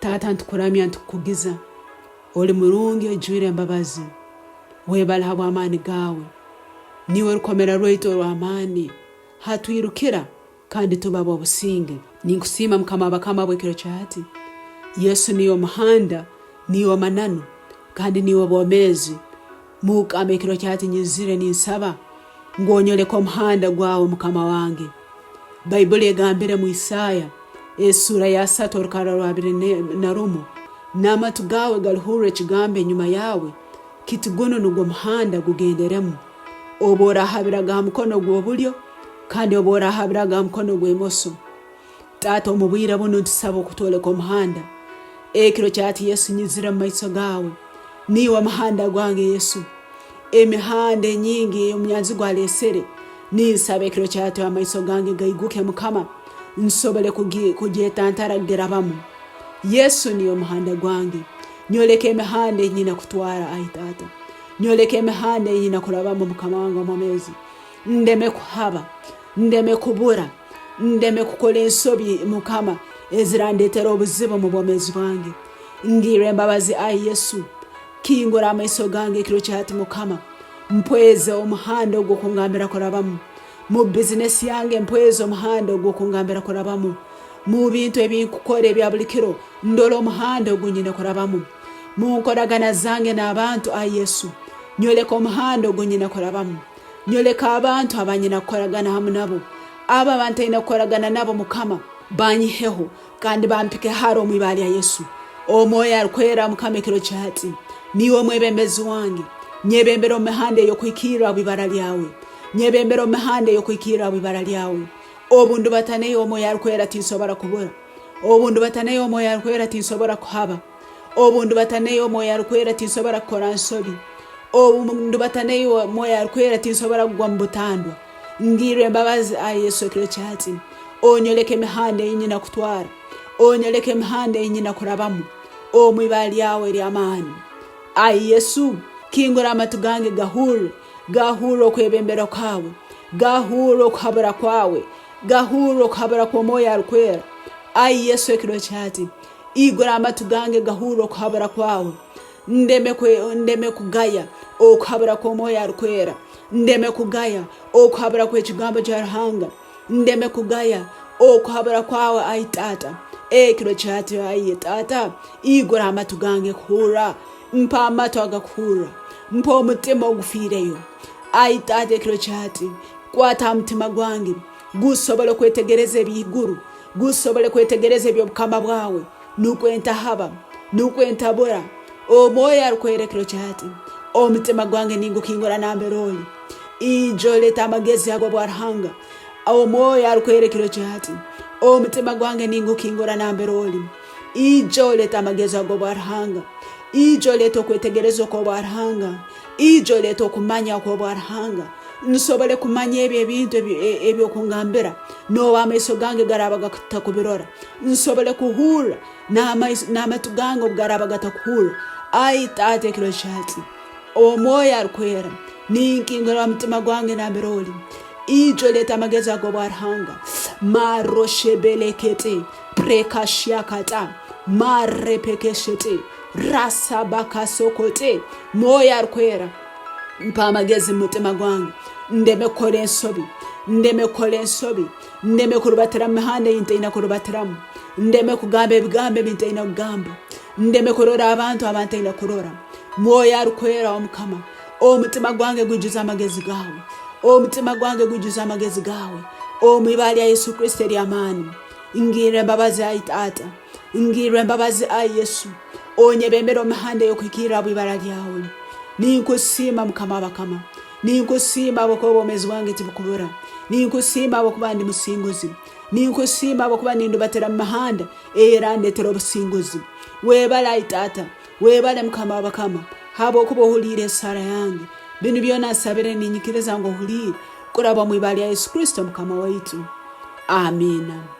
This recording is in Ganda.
Tata ntukuramya ntukugiza oli mulungi ojwire embabazi webala habw'amaani gawe niwe rukomera rwaitu olw'amaani hatwirukira kandi tubaba obusinge ninkusiima mukama bakama bw'ekiro kyati Yesu niyo muhanda niyo mananu kandi niyo bwomezi mukama ekiro kyati nyizire ninsaba ngonyoleka omuhanda gwawe mukama wange Bayibuli egambire mu Isaya esura ya 3:21 namatu gawe galihu'ra ekigambo enyuma yawe kiti Gunu nugwo muhanda gugenderemu obworahabiraga mukono gwobulyo kandi obworahabiraga mukono gwemoso. Tata omubwira buno ntusaba okutoleka omuhanda ekiro kyati Yesu nyizira mu maiso gawe niwe muhanda gwange Yesu emihanda enyingi omunyanzi gwalesere ninsaba ekiro kyati amaiso gange gaiguke mukama nsobole kugyetantara gerabamu Yesu niyo muhanda gwange nyoleka emihanda enyina kutwara ai tata nyoleka emihanda enyina kurabamu mukama wange omumezi ndeme kuhaba ndeme kubura ndeme kukola ensobi mukama ezirandetera obuzibu mu bwomezi bwange ngire embabazi ai Yesu kingura amaiso gange ekiro kyati mukama mpweze omuhanda ogwo kungambira kurabamu mu business yange mpweze omuhanda ogwo kungambira kurabamu mu bintu ebinkukora ebya buli kiro ndolo omuhanda ogwo nyina kurabamu mu nkoragana zange n'abantu ai Yesu nyoleka omuhanda ogwo nyina kurabamu nyoleka abantu abanyina kukoragana hamu nabo aba abantu ina kukoragana nabo mukama banyiheho kandi bampike haro mwibali ya Yesu omwoyo alikwera mukama ekiro kyati niwe mwebembezi wange nyebembero mihande yo kwikira bibara lyawe nyebembero mihande yo kwikira bibara lyawe obundu batane omwoyo alikwera tinsobora kubura obundu batane omwoyo alikwera tinsobora kuhaba obundu batane omwoyo alikwera tinsobora kukora nsobi obundu batane omwoyo alikwera tinsobora kugwa mu butandwa ngire embabazi ai Yesu ekiro kyati onyoleke emihanda enyina kutwara onyoleke emihanda enyina kurabamu omwibali yawe ly'amaani ai Yesu kingura amatu gange gahu'ra okwebembera kwawe gahu'ra okuhabura kwawe gahu'ra okuhabura kw'omwoyo alikwera ai Yesu ekiro kyati igura amatu gange gahu'ra okuhabura kwawe ndeme kugaya okuhabura kw'omwoyo alikwera ndeme kugaya okuhabura kw'ekigambo kya Ruhanga ndeme kugaya okuhabura kwawe ai tata ekiro kyati ai tata igura amatu gange kuhura mpa amatu agakuhura mpa omutima ogufiireyo ai tata ekiro kyati kwata omutima gwange gusobole kwetegereza ebyiguru gusobole kwetegereza ebyobukama bwawe nukwentahaba nukwentabura omwoyo alikwera ekiro kyati omutima gwange ningukingura namberoli ijo leta amagezi yago bwarahanga omwoyo alikwera ekiro kyati omutima gwange ningukingura namberoli ijo leta amagezi yago bwarahanga ijo leta okwetegereza okwo bwarahanga ijo leta okumanya okwo bwarahanga nsobole kumanya ebintu ebyokungambira noba amaiso gange garaba gatakubirora nsobole kuhura n'amatu gange garaba gatakuhura ai tata ekiro kyati omwoyo alikwera ninkingura omutima gwange namberoli ijo leta amagezi ago bwarahanga maroshebelekete prekashyakata marepekeshete rasabakasokote mwoyo alikwera mpa amagezi mutima gwange ndeme kukora ensobi ndeme kurubatira mihanda yintaina kurubatiramu ndeme kugamba ebigambo ebintaina kugamba ndeme kurora abantu abantaina kurora mwoyo alikwera omukama omutima gwange gujuza amagezi gawe omutima gwange gujuza amagezi gawe omwibali ya Yesu Kristo ly'amaani ngire embabazi ai tata ngire embabazi ai Yesu onyebembera omihanda yokwikira bwibara lyawe ninkusiima mukama bakama ninkusiima abokuba obwomezi bwange tibukubura ninkusiima abokuba ndi musinguzi ninkusiima abokuba nindubatira mu mahanda erandetera obusinguzi webala ai tata webale mukama bakama habokuba ohulire esara yange bino byona nsabire ninyikiriza ngo ohulire kuraba mwibali ya Yesu Kristo mukama waitu amina.